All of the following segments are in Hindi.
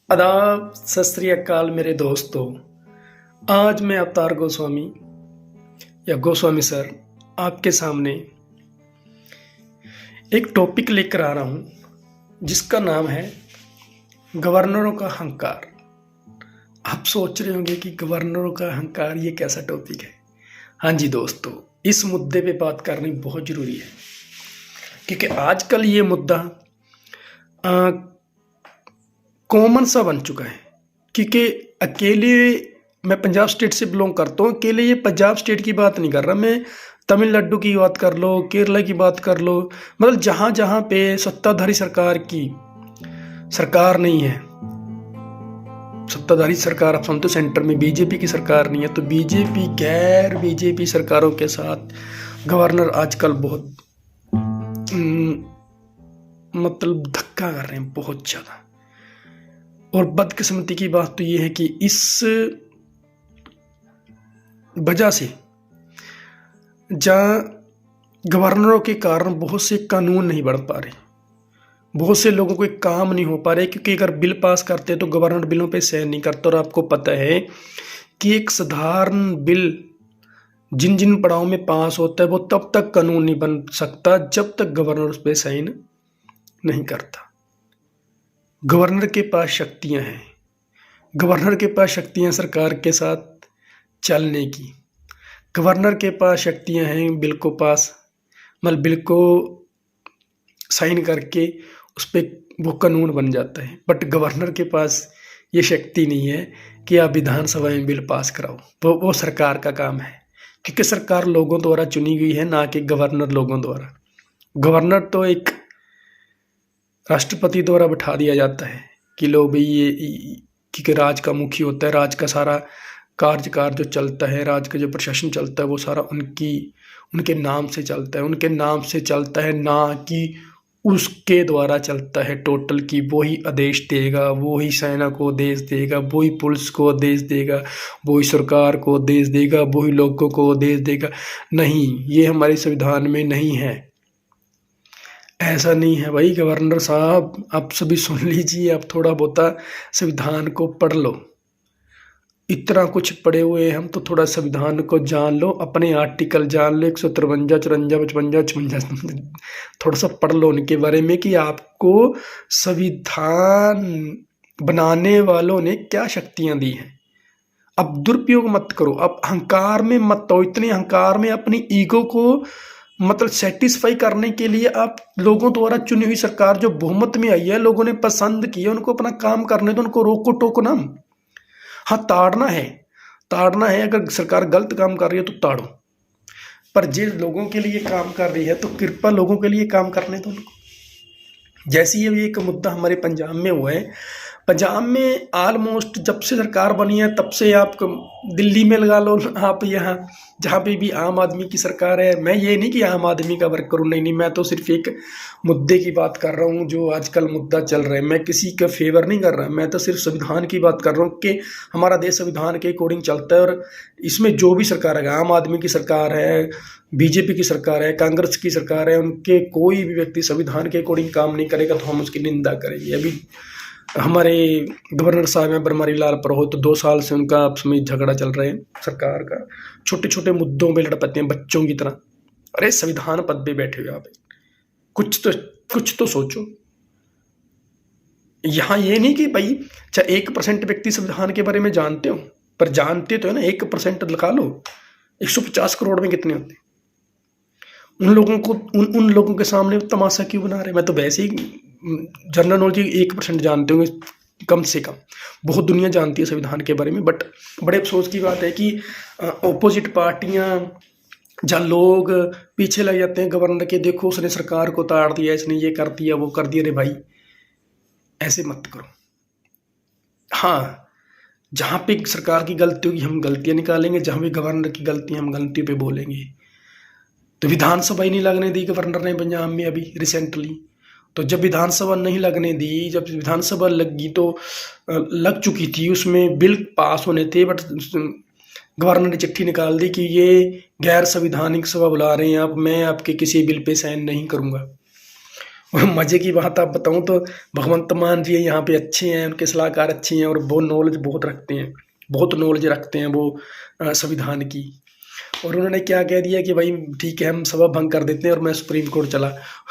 आदाब सत श्री अकाल मेरे दोस्तों। आज मैं अवतार गोस्वामी या गोस्वामी सर आपके सामने एक टॉपिक लेकर आ रहा हूं जिसका नाम है गवर्नरों का अहंकार। आप सोच रहे होंगे कि गवर्नरों का अहंकार ये कैसा टॉपिक है। हाँ जी दोस्तों, इस मुद्दे पे बात करनी बहुत ज़रूरी है क्योंकि आजकल ये मुद्दा कॉमन सा बन चुका है। क्योंकि अकेले मैं पंजाब स्टेट से बिलोंग करता हूँ, अकेले ये पंजाब स्टेट की बात नहीं कर रहा, मैं तमिलनाडु की बात कर लो, केरला की बात कर लो, मतलब जहाँ जहाँ पे सत्ताधारी सरकार की सरकार नहीं है, सत्ताधारी सरकार आप समझते सेंटर में बीजेपी की सरकार नहीं है, तो बीजेपी गैर बीजेपी सरकारों के साथ गवर्नर आजकल बहुत मतलब धक्का कर रहे हैं बहुत ज़्यादा। और बदकिस्मती की बात तो ये है कि इस वजह से जहाँ गवर्नरों के कारण बहुत से कानून नहीं बढ़ पा रहे, बहुत से लोगों को काम नहीं हो पा रहे, क्योंकि अगर बिल पास करते हैं तो गवर्नर बिलों पे साइन नहीं करता। और आपको पता है कि एक साधारण बिल जिन जिन पड़ाव में पास होता है वो तब तक कानून नहीं बन सकता जब तक गवर्नर उस पर साइन नहीं करता। गवर्नर के पास शक्तियां हैं, गवर्नर के पास शक्तियां सरकार के साथ चलने की, गवर्नर के पास शक्तियां हैं बिल को पास मतलब बिल को साइन करके उस पर वो कानून बन जाता है। बट गवर्नर के पास ये शक्ति नहीं है कि आप विधानसभा में बिल पास कराओ, वो सरकार का काम है, क्योंकि सरकार लोगों द्वारा चुनी गई है, ना कि गवर्नर लोगों द्वारा। गवर्नर तो एक राष्ट्रपति द्वारा बैठा दिया जाता है कि लो भाई ये, क्योंकि राज का मुखी होता है, राज का सारा कार्यकाल जो चलता है, राज का जो प्रशासन चलता है वो सारा उनके नाम से चलता है, उनके नाम से चलता है, ना कि उसके द्वारा चलता है टोटल की वही आदेश देगा, वही सेना को आदेश देगा, वही पुलिस को आदेश देगा, वही सरकार को आदेश देगा, वही लोगों को आदेश देगा। नहीं, ये हमारे संविधान में नहीं है, ऐसा नहीं है भाई। गवर्नर साहब आप सभी सुन लीजिए, आप थोड़ा बहुत संविधान को पढ़ लो, इतना कुछ पढ़े हुए हैं हम, तो थोड़ा संविधान को जान लो, अपने आर्टिकल जान लो, 153, 54, 55, 56 थोड़ा सा पढ़ लो उनके बारे में कि आपको संविधान बनाने वालों ने क्या शक्तियां दी हैं। अब दुरुपयोग मत करो, अब अहंकार में मत हो, इतने अहंकार में अपनी ईगो को मतलब सेटिस्फाई करने के लिए आप लोगों द्वारा चुनी हुई सरकार जो बहुमत में आई है, लोगों ने पसंद किया, उनको अपना काम करने दो, उनको रोको टोको ना। हाँ, ताड़ना है, अगर सरकार गलत काम कर रही है तो ताड़ो, पर जिन लोगों के लिए काम कर रही है तो कृपया लोगों के लिए काम करने दो उनको। जैसे ये एक मुद्दा हमारे पंजाब में हुआ है, पंजाब में ऑलमोस्ट जब से सरकार बनी है तब से आप दिल्ली में लगा लो, आप यहाँ जहाँ पे भी आम आदमी की सरकार है, मैं ये नहीं कि आम आदमी का वर्क करूँ, नहीं, मैं तो सिर्फ एक मुद्दे की बात कर रहा हूँ जो आजकल मुद्दा चल रहा है। मैं किसी का फेवर नहीं कर रहा, मैं तो सिर्फ संविधान की बात कर रहा हूँ कि हमारा देश संविधान के अकॉर्डिंग चलता है। और इसमें जो भी सरकार है, आम आदमी की सरकार है, बीजेपी की सरकार है, कांग्रेस की सरकार है, उनके कोई भी व्यक्ति संविधान के अकॉर्डिंग काम नहीं करेगा तो हम उसकी निंदा करेंगे। अभी हमारे गवर्नर साहब हैं बनवारी लाल पुरोहित, तो 2 साल से उनका आपस में झगड़ा चल रहा है सरकार का, छोटे छोटे मुद्दों पे लड़ पाते हैं बच्चों की तरह। अरे संविधान पद पे बैठे हुए आप, कुछ तो सोचो। यहाँ ये नहीं कि भाई चाहे 1% व्यक्ति संविधान के बारे में जानते हो, पर जानते तो है ना, 1% लगा लो, 150 करोड़ में कितने होते हैं? उन लोगों के सामने तमाशा क्यों बना रहे? मैं तो वैसे ही जनरल नॉलेज 1% जानते होंगे कम से कम, बहुत दुनिया जानती है संविधान के बारे में। बट बड़े अफसोस की बात है कि ऑपोजिट पार्टियां जहाँ लोग पीछे लग जाते हैं गवर्नर के, देखो उसने सरकार को ताड़ दिया, इसने ये कर दिया, वो कर दिया। अरे भाई ऐसे मत करो। हाँ, जहाँ पे सरकार की गलती होगी हम गलतियां निकालेंगे, जहाँ भी गवर्नर की गलती हम गलतियों पे बोलेंगे। तो विधानसभा ही नहीं लगने दी गवर्नर ने पंजाब में अभी रिसेंटली। तो जब विधानसभा नहीं लगने दी, जब विधानसभा लगी तो लग चुकी थी, उसमें बिल पास होने थे, बट गवर्नर ने चिट्ठी निकाल दी कि ये गैर संविधानिक सभा बुला रहे हैं आप, मैं आपके किसी बिल पे साइन नहीं करूंगा। और मज़े की बात आप बताऊं तो भगवंत मान जी यहाँ पे अच्छे हैं, उनके सलाहकार अच्छे हैं और वो नॉलेज बहुत रखते हैं, बहुत नॉलेज रखते हैं वो संविधान की। और उन्होंने क्या कह दिया कि भाई ठीक है हम सभा भंग कर देते हैं और मैं सुप्रीम कोर्ट चला।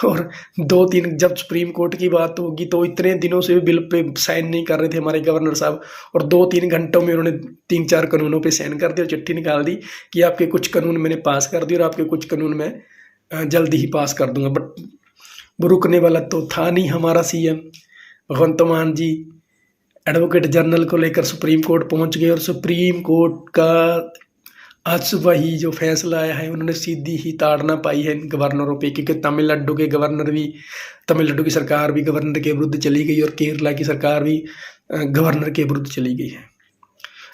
और 2-3 जब सुप्रीम कोर्ट की बात होगी तो इतने दिनों से भी बिल पे साइन नहीं कर रहे थे हमारे गवर्नर साहब, और 2-3 घंटों में उन्होंने 3-4 कानूनों पे साइन कर दिया और चिट्ठी निकाल दी कि आपके कुछ कानून मैंने पास कर दिए और आपके कुछ कानून मैं जल्दी ही पास कर दूंगा। बट वो रुकने वाला तो था नहीं हमारा सीएम भगवंत मान जी। एडवोकेट जनरल को लेकर सुप्रीम कोर्ट पहुंच गए और सुप्रीम कोर्ट का आज सुबह ही जो फैसला आया है उन्होंने सीधी ही ताड़ना पाई है इन गवर्नरों पे, क्योंकि तमिलनाडु के गवर्नर भी, तमिलनाडु की सरकार भी गवर्नर के विरुद्ध चली गई और केरला की सरकार भी गवर्नर के विरुद्ध चली गई है।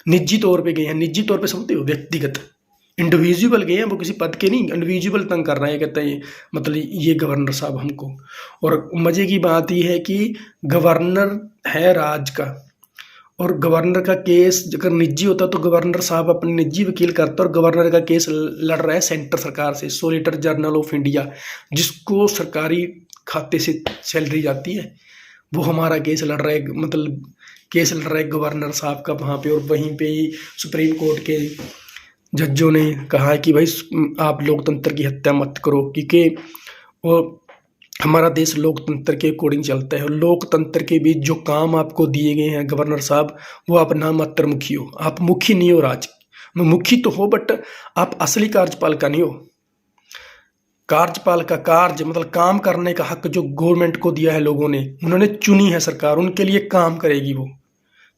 निजी तौर पे गए हैं, निजी तौर पे समझते हो, व्यक्तिगत इंडिविजुअल गए हैं, वो किसी पद के नहीं, इंडिविजुअल तंग कर रहे हैं, कहते हैं मतलब ये गवर्नर साहब हमको। और मजे की बात यह है कि गवर्नर है राज्य का, और गवर्नर का केस अगर निजी होता तो गवर्नर साहब अपने निजी वकील करता, और गवर्नर का केस लड़ रहा है सेंटर सरकार से, सॉलिसिटर जनरल ऑफ इंडिया, जिसको सरकारी खाते से सैलरी जाती है, वो हमारा केस लड़ रहा है, मतलब केस लड़ रहा है गवर्नर साहब का वहाँ पे। और वहीं पे ही सुप्रीम कोर्ट के जजों ने कहा है कि भाई आप लोकतंत्र की हत्या मत करो, क्योंकि वो हमारा देश लोकतंत्र के अकॉर्डिंग चलता है। और लोकतंत्र के बीच जो काम आपको दिए गए हैं गवर्नर साहब, वो आप नाम मात्र मुखी हो, आप मुखी नहीं हो, राज में मुखी तो हो बट आप असली कार्यपालिका नहीं हो। कार्यपाल का कार्य मतलब काम करने का हक जो गवर्नमेंट को दिया है लोगों ने, उन्होंने चुनी है सरकार, उनके लिए काम करेगी, वो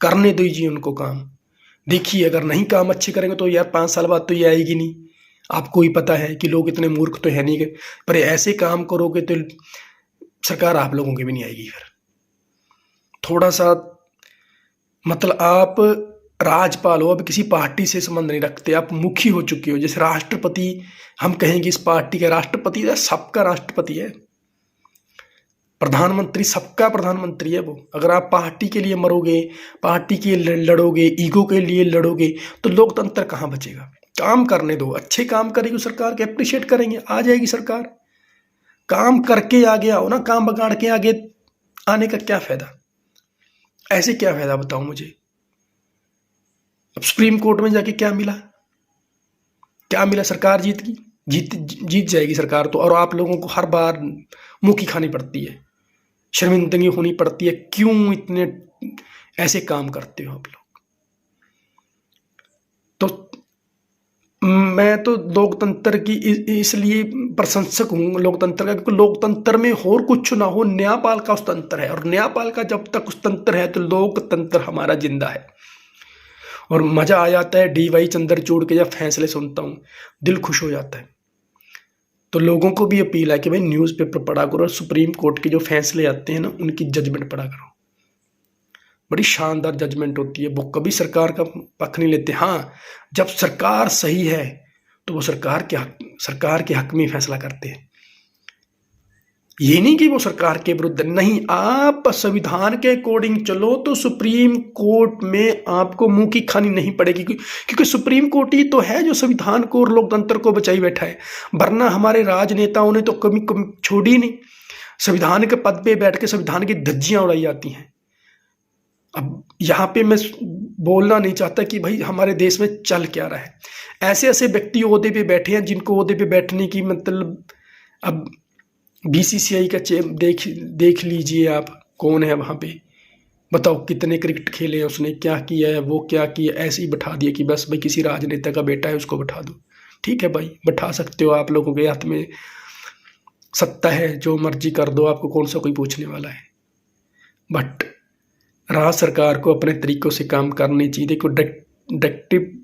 करने दीजिए उनको काम। देखिए अगर नहीं काम अच्छे करेंगे तो यार 5 साल बाद तो ये आएगी नहीं। आपको ही पता है कि लोग इतने मूर्ख तो है नहीं, पर ऐसे काम करोगे तो सरकार आप लोगों की भी नहीं आएगी। फिर थोड़ा सा मतलब आप राज्यपाल हो, अब किसी पार्टी से संबंध नहीं रखते, आप मुखी हो चुके हो। जैसे राष्ट्रपति हम कहेंगे इस पार्टी का राष्ट्रपति है, सबका राष्ट्रपति है। प्रधानमंत्री सबका प्रधानमंत्री है वो। अगर आप पार्टी के लिए मरोगे, पार्टी के लिए लड़ोगे, ईगो के लिए लड़ोगे, तो लोकतंत्र कहाँ बचेगा। काम करने दो, अच्छे काम करेगी सरकार के अप्रिशिएट करेंगे, आ जाएगी सरकार। काम करके आगे आओ ना, काम बगाड़ के आगे आने का क्या फायदा, ऐसे क्या फायदा बताओ मुझे। अब सुप्रीम कोर्ट में जाके क्या मिला, क्या मिला, सरकार जीत जाएगी सरकार तो, और आप लोगों को हर बार मुंह की खानी पड़ती है, शर्मिंदगी होनी पड़ती है। क्यों इतने ऐसे काम करते हो आप लोग। तो मैं तो लोकतंत्र की इसलिए प्रशंसक हूँ लोकतंत्र का, क्योंकि लोकतंत्र में और कुछ ना हो, न्यायपालिका उस तंत्र है, और न्यायपालिका जब तक उस तंत्र है तो लोकतंत्र हमारा जिंदा है। और मजा आ जाता है DY चंद्रचूड़ के जब फैसले सुनता हूँ, दिल खुश हो जाता है। तो लोगों को भी अपील है कि भाई न्यूज़पेपर पढ़ा करो, और सुप्रीम कोर्ट के जो फैसले आते हैं ना उनकी जजमेंट पढ़ा करो, बड़ी शानदार जजमेंट होती है। वो कभी सरकार का पक्ष नहीं लेते। हाँ, जब सरकार सही है तो वो सरकार के हक में फैसला करते हैं। ये नहीं कि वो सरकार के विरुद्ध, नहीं, आप संविधान के अकॉर्डिंग चलो तो सुप्रीम कोर्ट में आपको मुंह की खानी नहीं पड़ेगी, क्योंकि सुप्रीम कोर्ट ही तो है जो संविधान को और लोकतंत्र को बचाई बैठा है। वरना हमारे राजनेताओं ने तो कभी छोड़ी नहीं, संविधान के पद पे बैठ के संविधान की धज्जियां उड़ाई जाती हैं। अब यहाँ पे मैं बोलना नहीं चाहता कि भाई हमारे देश में चल क्या रहा है। ऐसे ऐसे व्यक्ति ओहदे पे बैठे हैं जिनको ओहदे पे बैठने की मतलब, अब BCCI का देख लीजिए आप, कौन है वहाँ पे, बताओ कितने क्रिकेट खेले हैं उसने, क्या किया है, वो क्या किया, ऐसे ही बैठा दिया कि बस भाई किसी राजनेता का बेटा है उसको बैठा दो। ठीक है भाई, बैठा सकते हो, आप लोगों के हाथ में सत्ता है, जो मर्जी कर दो, आपको कौन सा कोई पूछने वाला है। बट राज्य सरकार को अपने तरीक़ों से काम करनी चाहिए। देखो डायरेक्टिव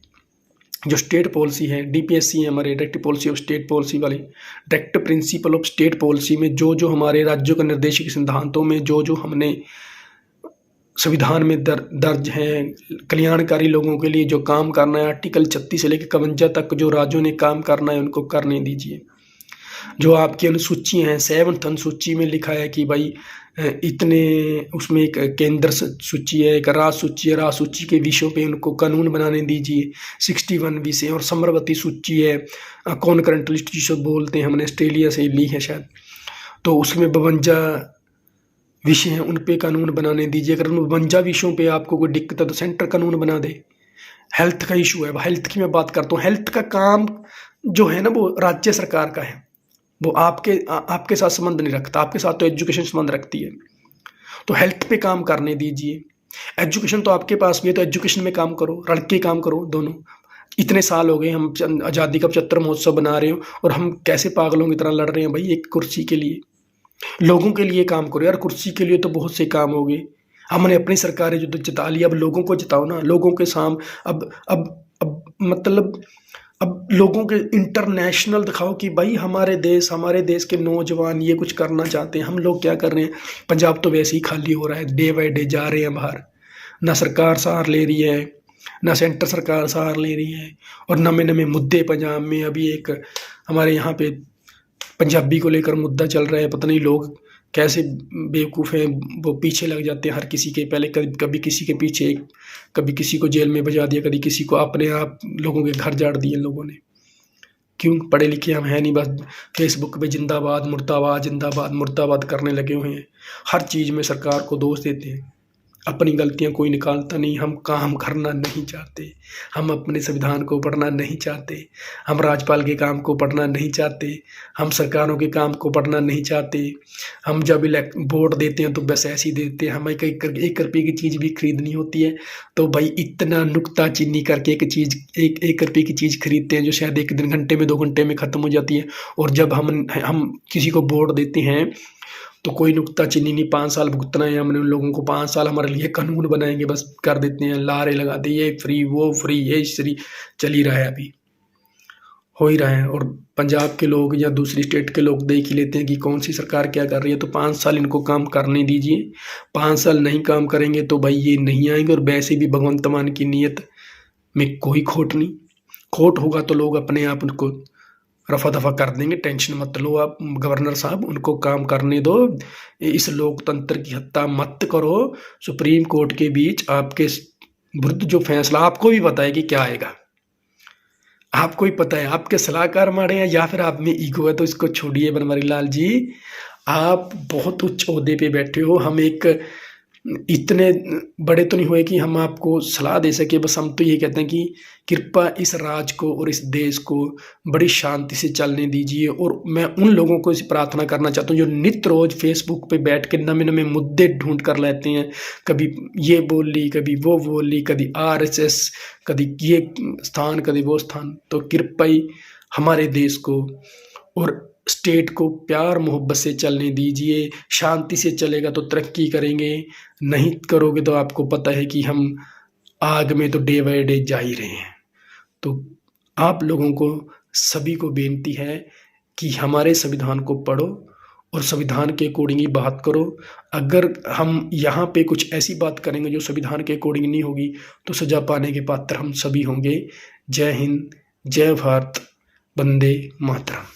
जो स्टेट पॉलिसी है, DPSC है हमारे, directive policy of state policy वाली, directive principle of state policy में जो हमारे राज्यों के निर्देशित सिद्धांतों में जो हमने संविधान में दर्ज हैं, कल्याणकारी लोगों के लिए जो काम करना है, आर्टिकल 36 से लेकर 52 तक जो राज्यों ने काम करना है उनको करने दीजिए। जो आपकी अनुसूची हैं, 7th अनुसूची में लिखा है कि भाई इतने, उसमें एक केंद्र सूची है, एक राज्य सूची है, राज्य सूची के विषयों पे उनको कानून बनाने दीजिए। 61 विषय और समवर्ती सूची है, कॉन्करेंट लिस्ट जिसे बोलते हैं, हमने ऑस्ट्रेलिया से ली है शायद। तो उसमें 52 विषय हैं, उन पे कानून बनाने दीजिए। अगर उन 52 विषयों पे आपको कोई दिक्कत है तो सेंटर कानून बना दे। हेल्थ का इशू है, हेल्थ की मैं बात करता हूँ। हेल्थ का काम जो है ना वो राज्य सरकार का है, वो आपके साथ संबंध नहीं रखता। आपके साथ तो एजुकेशन संबंध रखती है, तो हेल्थ पे काम करने दीजिए। एजुकेशन तो आपके पास भी है, तो एजुकेशन में काम करो, रल के काम करो दोनों। इतने साल हो गए हम आज़ादी का 75 महोत्सव बना रहे हो और हम कैसे पागलों की तरह लड़ रहे हैं भाई एक कुर्सी के लिए। लोगों के लिए काम करो यार, कुर्सी के लिए तो बहुत से काम हो गए। हमने अपनी सरकारें जो तो जिता ली, अब लोगों को जिताओ ना, लोगों के साम अब मतलब अब लोगों के इंटरनेशनल दिखाओ कि भाई हमारे देश के नौजवान ये कुछ करना चाहते हैं। हम लोग क्या कर रहे हैं? पंजाब तो वैसे ही खाली हो रहा है, डे बाय डे जा रहे हैं बाहर। ना सरकार सहार ले रही है, ना सेंटर सरकार सहार ले रही है, और नए नए मुद्दे पंजाब में। अभी एक हमारे यहाँ पे पंजाबी को लेकर मुद्दा चल रहा है, पता नहीं लोग कैसे बेवकूफ़ हैं, वो पीछे लग जाते हैं हर किसी के। पहले कभी किसी के पीछे, कभी किसी को जेल में बजा दिया, कभी किसी को, अपने आप लोगों के घर जाड़ दिए लोगों ने। क्यों? पढ़े लिखे हम हैं नहीं, बस फेसबुक पे जिंदाबाद मुर्दाबाद जिंदाबाद मुर्दाबाद करने लगे हुए हैं। हर चीज़ में सरकार को दोष देते हैं, अपनी गलतियां कोई निकालता नहीं। हम काम करना नहीं चाहते, हम अपने संविधान को पढ़ना नहीं चाहते, हम राज्यपाल के काम को पढ़ना नहीं चाहते, हम सरकारों के काम को पढ़ना नहीं चाहते। हम जब वोट देते हैं तो बस ऐसे ही देते हैं। हमें एक रुपये की चीज़ भी खरीदनी होती है तो भाई इतना नुक्ता चीनी करके एक रुपये की चीज़ खरीदते हैं जो शायद एक दिन, घंटे में, 2 घंटे में ख़त्म हो जाती है। और जब हम किसी को वोट देते हैं तो कोई नुक्ता चीनी नहीं, 5 साल भुगतना है हमने उन लोगों को। 5 साल हमारे लिए कानून बनाएंगे, बस कर देते हैं, लारे लगा दे, ये फ्री वो फ्री, ये फ्री, चल ही रहा है, अभी हो ही रहा है। और पंजाब के लोग या दूसरी स्टेट के लोग देख ही लेते हैं कि कौन सी सरकार क्या कर रही है, तो 5 साल इनको काम करने दीजिए। 5 साल नहीं काम करेंगे तो भाई ये नहीं आएंगे। और वैसे भी भगवंत मान की नीयत में कोई खोट नहीं, खोट होगा तो लोग अपने आप उनको रफा दफा कर देंगे। टेंशन मत लो आप गवर्नर साहब, उनको काम करने दो। इस लोकतंत्र की हत्या मत करो। सुप्रीम कोर्ट के बीच आपके विरुद्ध जो फैसला, आपको भी पता है कि क्या आएगा, आपको ही पता है। आपके सलाहकार मारे हैं या फिर आप में ईगो है, तो इसको छोड़िए बनवारी लाल जी। आप बहुत उच्च ओहदे पे बैठे हो, हम एक इतने बड़े तो नहीं हुए कि हम आपको सलाह दे सके। बस हम तो ये कहते हैं कि कृपा इस राज को और इस देश को बड़ी शांति से चलने दीजिए। और मैं उन लोगों को इस प्रार्थना करना चाहता हूँ जो नित्य रोज फेसबुक पे बैठ के नए नए मुद्दे ढूंढ कर लाते हैं। कभी ये बोल ली, कभी वो बोल ली, कभी RSS, कभी ये स्थान, कभी वो स्थान। तो कृपा ही हमारे देश को और स्टेट को प्यार मोहब्बत से चलने दीजिए। शांति से चलेगा तो तरक्की करेंगे, नहीं करोगे तो आपको पता है कि हम आग में तो डे बाय डे जा ही रहे हैं। तो आप लोगों को सभी को बेनती है कि हमारे संविधान को पढ़ो और संविधान के अकॉर्डिंग ही बात करो। अगर हम यहाँ पे कुछ ऐसी बात करेंगे जो संविधान के अकॉर्डिंग नहीं होगी तो सजा पाने के पात्र हम सभी होंगे। जय हिंद, जय भारत, वंदे मातरम।